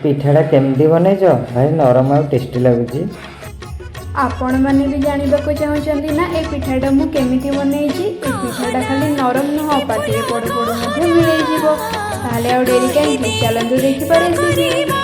ପିଠାଟା କେମିତି ବନେଇଛ? ଭାରି ନରମ ଆଉ ଟେଷ୍ଟି ଲାଗୁଛି। ଆପଣମାନେ ବି ଜାଣିବାକୁ ଚାହୁଁଛନ୍ତି ନା ଏ ପିଠାଟା ମୁଁ କେମିତି ବନେଇଛି? ଏ ପିଠାଟା ଖାଲି ନରମ ନୁହଁ, ପାଟିରେ ପଡ଼ୁ ପଡ଼ୁ ମଧ୍ୟ ମିଳେଇଯିବ। ତାହେଲେ ଆଉ ଡେରି କାହିଁକି, ଚାଲନ୍ତୁ ଦେଖିବା ରେସିପି।